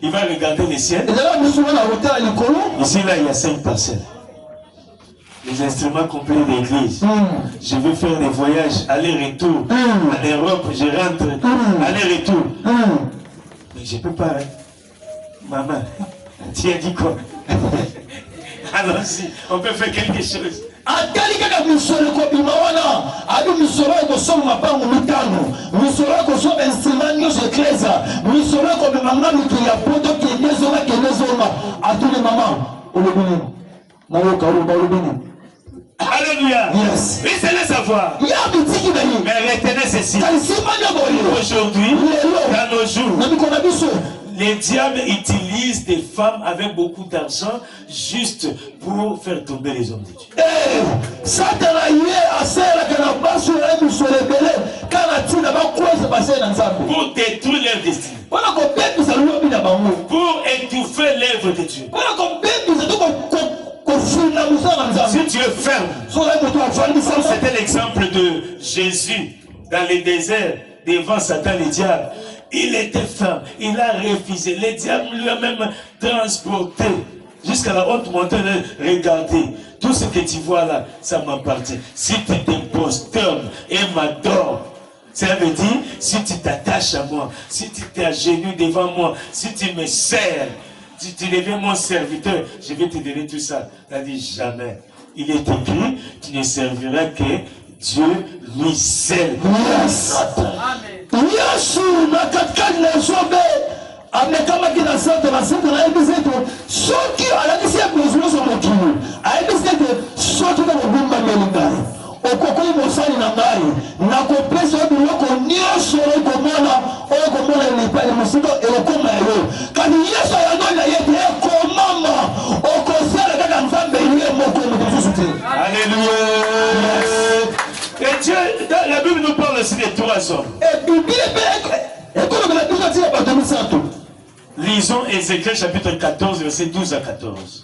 il va regarder les ciels. Ici là il y a 5 parcelles. Les instruments complets d'église. Je vais faire des voyages aller-retour. En Europe, je rentre. Aller-retour. Mais je ne peux pas. Hein. Maman, tu as dit quoi? Allons-y, on peut faire quelque chose. Alléluia. Yes. Oui, c'est le savoir. Mais retenez ceci. Aujourd'hui, dans nos jours, les diables utilisent des femmes avec beaucoup d'argent juste pour faire tomber les hommes de Dieu. Pour détruire leur destin. Pour étouffer l'œuvre de Dieu. Si tu es ferme, c'était l'exemple de Jésus dans le désert devant Satan le diable. Il était ferme, il a refusé. Le diable lui a même transporté jusqu'à la haute montagne. Regardez, tout ce que tu vois là, ça m'appartient. Si tu t'imposes et m'adores, ça veut dire, si tu t'attaches à moi, si tu t'agenouilles devant moi, si tu me sers, si tu deviens mon serviteur, je vais te donner tout ça. Il a dit jamais. Il est écrit, tu ne serviras que Dieu lui seul. Yes. Amen. okoko mosali na ngai nakopesa biloko nyonso okomona lepa mosika ekoma yo kandi yesu yango na ye te ekomama okosala kaka nzambe ye moko mosusu te. Alléluia. Et Dieu, la Bible nous parle aussi des 3 hommes. Lisons Ézéchiel chapitre 14, verset 12 à 14.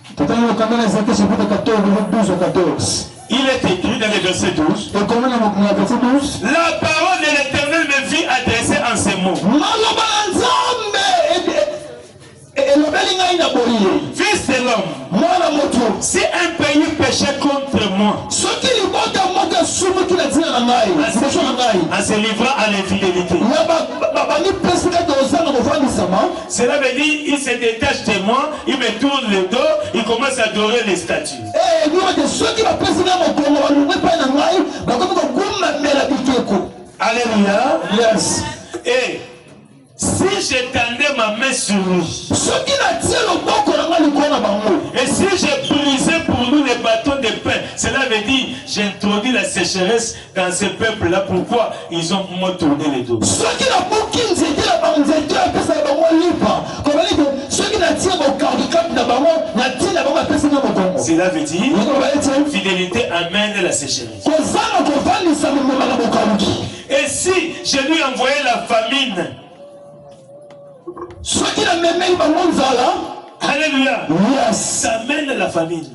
Il est écrit dans le verset 12. La parole de l'Éternel me fit adresser en ces mots. Fils de l'homme, si un pays péchait contre moi, en se livrant à l'infidélité, cela veut dire il se détache de moi, il me tourne le dos, il commence à adorer les statues. Alléluia. Yes. Et si je tendais ma main sur lui, et si je brisais pour nous les bâtons de pain, cela veut dire j'introduis la sécheresse dans ce peuple-là. Pourquoi ils ont moi tourné les dos? Cela veut dire fidélité amène la sécheresse. Et si je lui envoyais la famine, alléluia, ça amène la famine.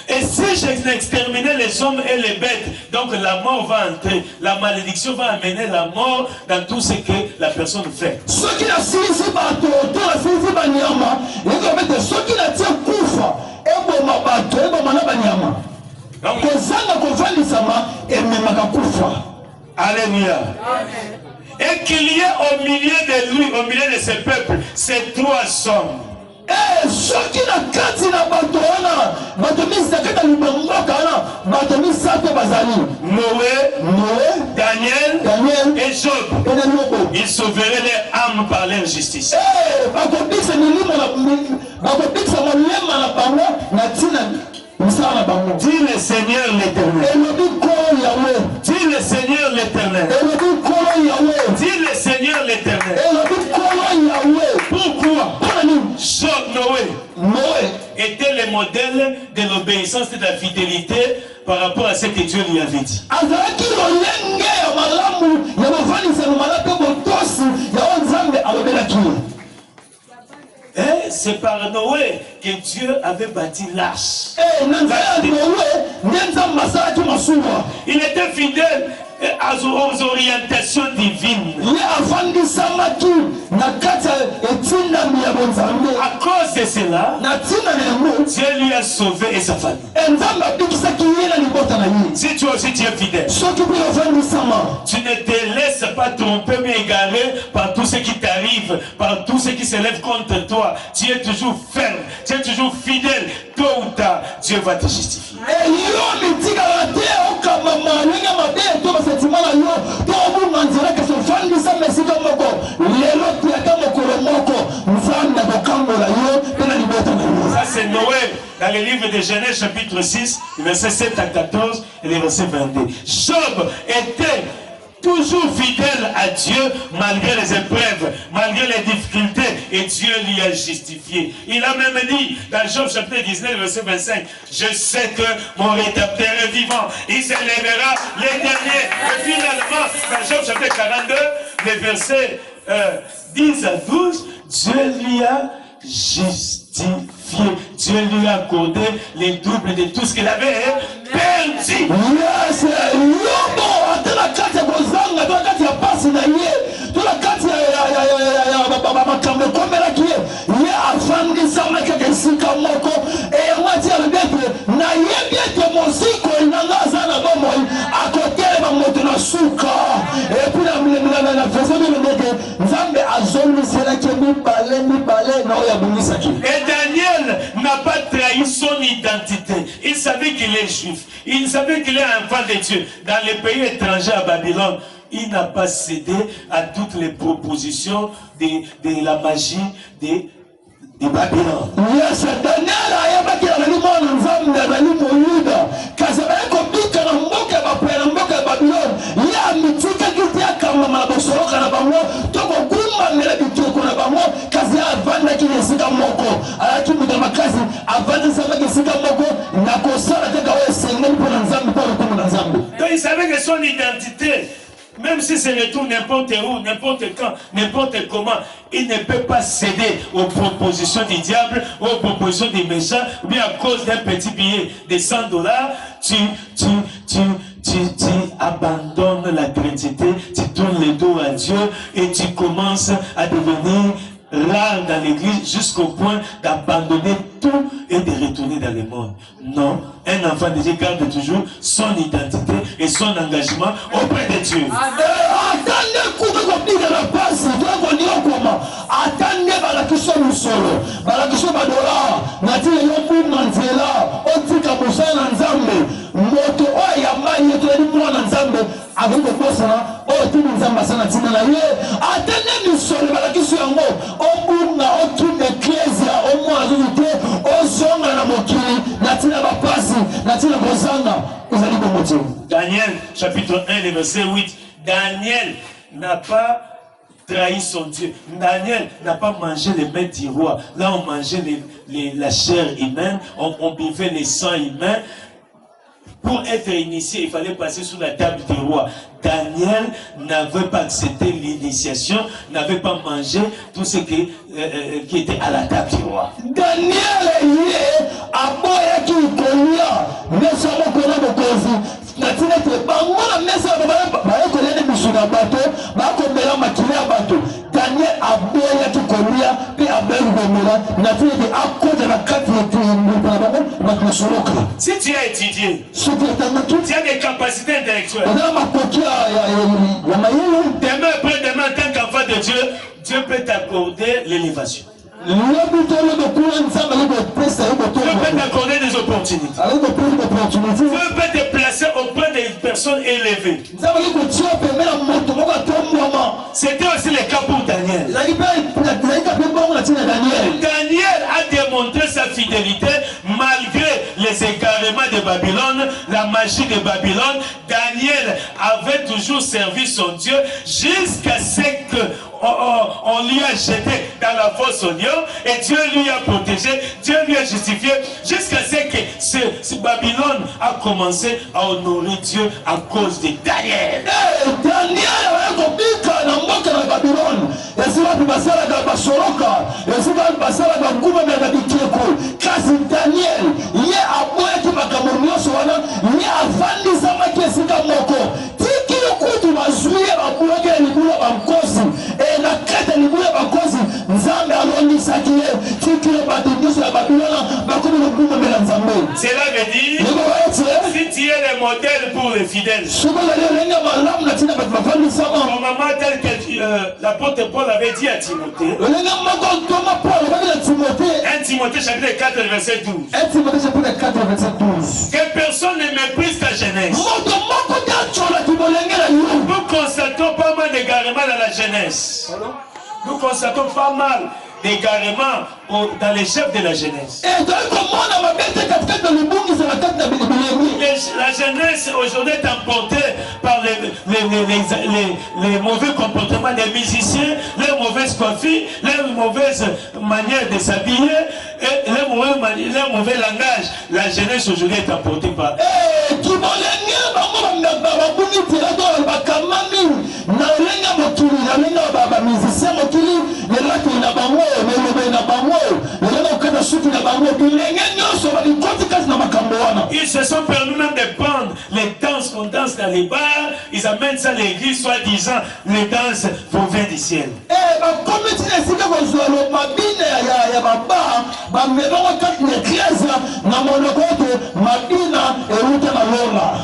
Et si je n'exterminais les hommes et les bêtes, donc la mort va entrer, la malédiction va amener la mort dans tout ce que la personne fait. Donc, alléluia. Et qu'il y ait au milieu de lui, au milieu de ce peuple, ces 3 hommes. mais ceux qui na kati na bato wana bato misakata libamboka wana bato misato bazali Noé, Daniel et Job. Ils sauveraient les âmes par leur justice. bakobikisa milimo bakobikisa molema na bango na ntina misala na bango. Dis le Seigneur l'Éternel. Elobi kolo Yahweh. Dis le Seigneur l'Éternel. Elobi kolo Yahweh. Dis le Seigneur l'Éternel. Elobi kolo Yahweh. Pourquoi Noé était le modèle de l'obéissance et de la fidélité par rapport à ce que Dieu lui avait dit. Et c'est par Noé que Dieu avait bâti l'arche. Il était fidèle aux orientations divines. À cause de cela, Dieu lui a sauvé et sa famille. Si toi aussi tu es fidèle, tu ne te laisses pas tromper mais égarer par tout ce qui t'arrive, par tout ce qui s'élève contre toi. Tu es toujours ferme, tu es toujours fidèle. Tôt ou tard, Dieu va te justifier. Ça c'est Noé dans le livre de Genèse chapitre 6, versets 7 à 14 et les versets 22. Job était toujours fidèle à Dieu malgré les épreuves, malgré les difficultés, et Dieu lui a justifié. Il a même dit dans Job chapitre 19 verset 25, je sais que mon rédempteur est vivant, il s'élèvera l'éternel. Et finalement dans Job chapitre 42 les versets 10 à 12, Dieu lui a justifié. Dieu lui a accordé les doubles de tout ce qu'il avait perdu. Et Daniel n'a pas trahi son identité. Il savait qu'il est juif. Il savait qu'il est enfant de Dieu. Dans les pays étrangers à Babylone, il n'a pas cédé à toutes les propositions de la magie de Babylone. Yes, Daniel donc il savait que son identité, même si se retourne n'importe où, n'importe quand, n'importe comment, il ne peut pas céder aux propositions du diable, aux propositions des méchants, ou bien à cause d'un petit billet de $100, tu abandonnes la chrétienté, tu tournes le dos à Dieu et tu commences à devenir rare dans l'église jusqu'au point d'abandonner tout et de retourner dans le monde. Non, un enfant de Dieu garde toujours son identité et son engagement auprès de Dieu. Daniel, chapitre 1, le verset 8. Daniel n'a pas trahi son Dieu. Daniel n'a pas mangé les mains du roi. Là, on mangeait la chair humaine, on buvait les sangs humains. Pour être initié, il fallait passer sous la table du roi. Daniel n'avait pas accepté l'initiation, n'avait pas mangé tout ce qui était à la table du roi. Daniel si tu as étudié, tu as des capacités intellectuelles, demain après demain, en tant qu'enfant de Dieu, Dieu peut t'accorder l'élévation. d'opportunité. Dieu peut te placer auprès des personnes élevées. C'était aussi le cas pour Daniel. Daniel a démontré sa fidélité malgré les égarements de Babylone, la magie de Babylone. Daniel avait toujours servi son Dieu jusqu'à ce que on lui a jeté dans la fosse au lion et Dieu lui a protégé, Dieu lui a justifié jusqu'à ce que ce Babylone a commencé à honorer Dieu à cause de Daniel. Daniel a compris dans le Babylone. Et c'est là que Daniel, il y a un point qui m'a camouflé, il y a un fan de Samaki et Sikamoko. Et la crête est libre à cause Nzambe aloni sakiye tikile batinyuso ya Babylone bakomi lokumu mbele Nzambe. Cela veut dire si tu es le modèle pour les fidèles. Normalement tel que l'apôtre Paul avait dit à Timothée. 1 Timothée chapitre 4 verset 12. 1 Timothée chapitre 4 verset 12. Que personne ne méprise ta jeunesse. Nous constatons pas mal d'égarements dans la jeunesse. Nous constatons pas mal d'égarements dans les chefs de la jeunesse. La jeunesse aujourd'hui est emportée par les mauvais comportements des musiciens, les mauvaises coiffures, les mauvaises manières de s'habiller et les mauvais langage. La jeunesse aujourd'hui est emportée par ils se sont permis même de prendre les danses qu'on danse dans les bars, ils amènent ça à l'église, soi-disant les danses proviennent du ciel.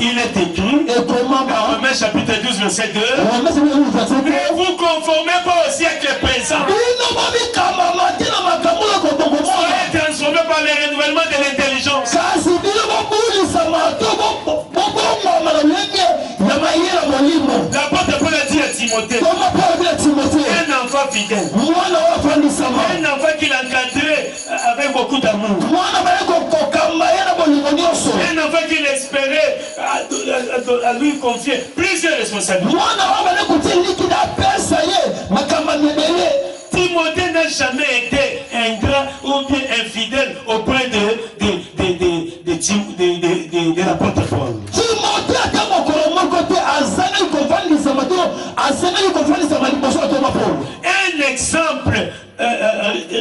Il est écrit dans Romains chapitre 12 verset 2. Ne vous conformez pas au siècle présent. Soyez transformés par le renouvellement de l'intelligence. L'apôtre Paul a dit à Timothée, un enfant fidèle, un enfant qu'il encadrait avec beaucoup d'amour, un enfant qu'il espérait à lui confier plusieurs responsabilités. Timothée n'a jamais été ingrat ou bien infidèle auprès de l'apôtre Paul. Un exemple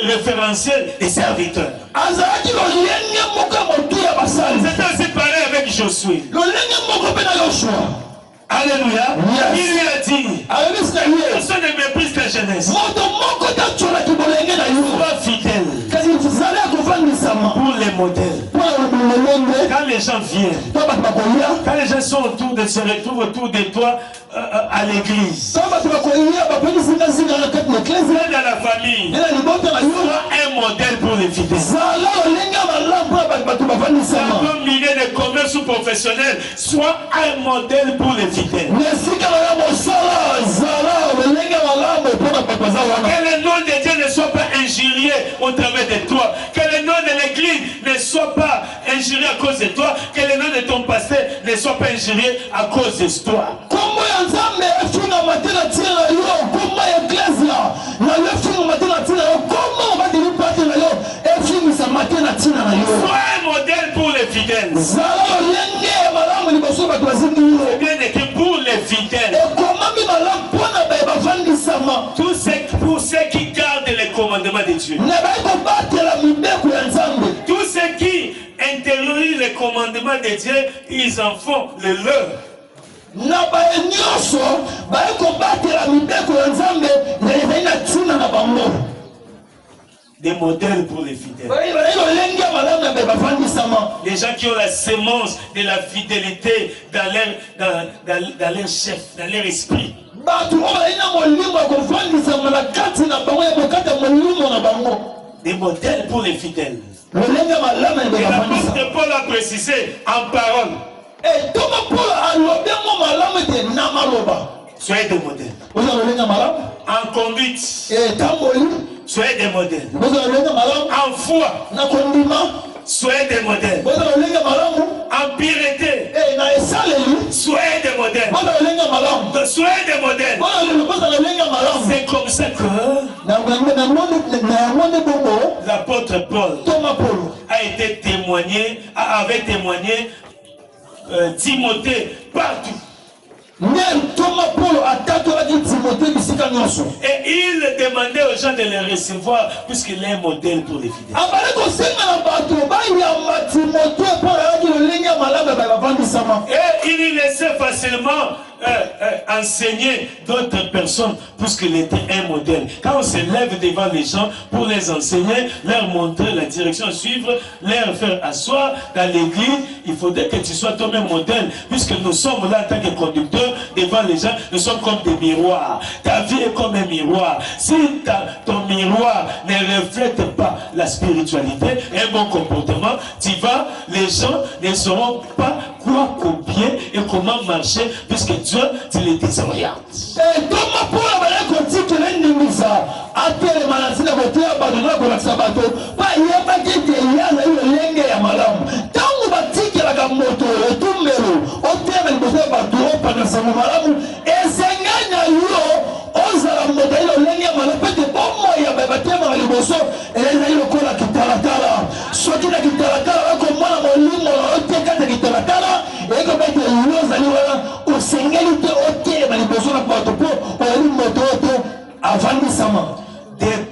référentiel des serviteurs. C'est aussi pareil avec Josué. Alléluia. Yes. Il lui a dit, personne ne méprise ta jeunesse. Sois fidèle pour les modèles. Quand les gens viennent, quand les gens sont autour de se retrouvent autour de toi à l'église, dans la famille, sois un modèle pour les fidèles. Dans un milieu de commerce ou professionnel, sois un modèle pour les fidèles. Que le nom de Dieu ne soit pas injurié au travers de toi. Que le nom de l'église ne soit pas injurié à cause de toi. Que le nom de ton pasteur ne soit pas injurié à cause de toi. Sois un modèle pour les fidèles. C'est bien écrit pour les fidèles. Pour ceux qui gardent les commandements de Dieu. Tous ceux qui intériorisent les commandements de Dieu, ils en font le leur. Des modèles pour les fidèles. Les gens qui ont la sémence de la fidélité dans leur chef, dans leur esprit. des modèles pour les fidèles. Et l'apôtre Paul a précisé en parole. Soyez des modèles. En conduite. Soyez des modèles. En foi. Soyez des modèles. En piété. Soyez des modèles. Soyez des modèles. C'est comme ça que l'apôtre Paul avait témoigné Timothée partout. Et il demandait aux gens de les recevoir puisqu'il est un modèle pour les fidèles. Et il laissait facilement enseigner d'autres personnes puisqu'il était un modèle. Quand on se lève devant les gens pour les enseigner, leur montrer la direction à suivre, leur faire asseoir dans l'église, il faudrait que tu sois toi-même modèle puisque nous sommes là en tant que conducteurs devant les gens, nous sommes comme des miroirs. Ta vie est comme un miroir. Si ton miroir ne reflète pas la spiritualité, un bon comportement, les gens ne sauront pas quoi copier et comment marcher puisque Dieu tu les désoriente.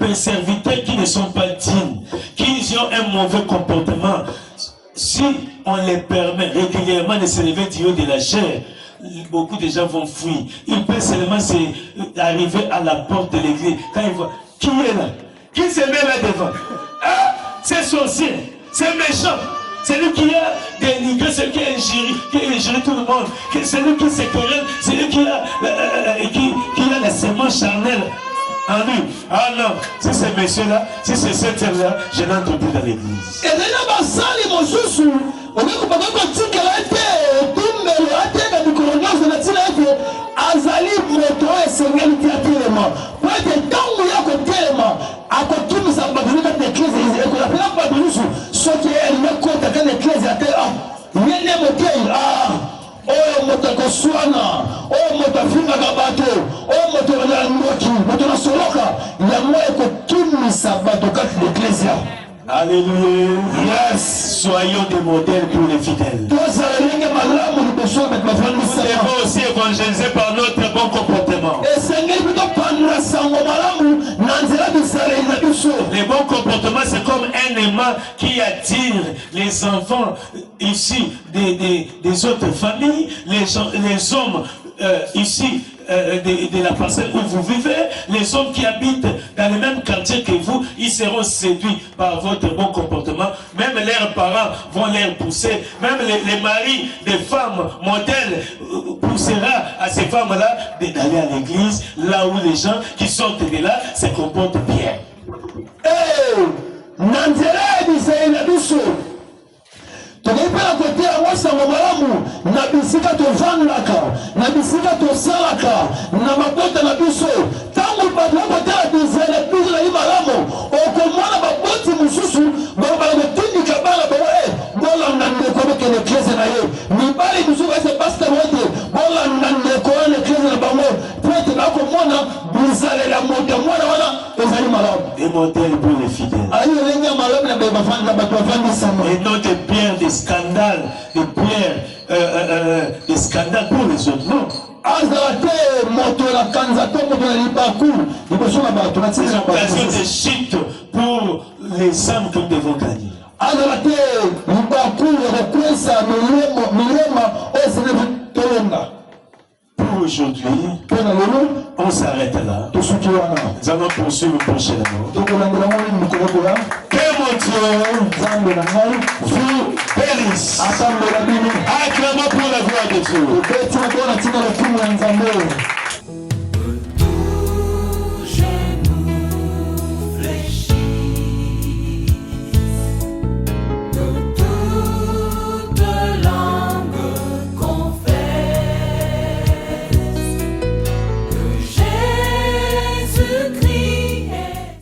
Des serviteurs qui ne sont pas dignes, qui ont un mauvais comportement, si on les permet régulièrement de se lever du haut de la chair, beaucoup de gens vont fuir. Ils peuvent seulement arriver à la porte de l'église. Quand ils voient, qui est là? Qui se met là devant? Ah, c'est sorcier, c'est méchant. C'est lui qui a dénigré, c'est lui qui a ingéré tout le monde. C'est lui qui se querelle, c'est lui qui a la sémence charnelle en lui. Ah non, si c'est monsieur-là, si c'est cet homme-là, je n'entre plus dans l'église. Alléluia. Yes. Soyons des modèles pour les fidèles. Nous devons aussi évangéliser par notre bon comportement. Le bon comportement, c'est comme un aimant qui attire les enfants ici des autres familles, les hommes ici de la parcelle où vous vivez, les hommes qui habitent dans le même quartier que vous, ils seront séduits par votre bon comportement. Même leurs parents vont les pousser. Même les maris des femmes modèles poussera à ces femmes-là d'aller à l'église, là où les gens qui sortent de là se comportent bien. Tokipela kote ya wasango malamu na bisika tovandaka na bisika tosalaka na mabota na biso tangu bakotela bizele biso na malamu okomona baboti mususu babala kotindika bala bola ndeko bokele eklese na ye mibali mususu ese pastor wote bola ndeko na eklese na bango pete bakomona bizele la moto mwana wana ezali malamu. Des modèles pour les fidèles. Ayo lenga malamu na bafanda batwafandi sama. Et non de pierre des scandales, des pierres des scandales pour les autres. Non. C'est une occasion de chute pour les âmes que nous devons gagner. Pour aujourd'hui, on s'arrête là. Nous allons poursuivre prochainement. Que mon Dieu vous bénisse. Acclamons pour la gloire de Dieu.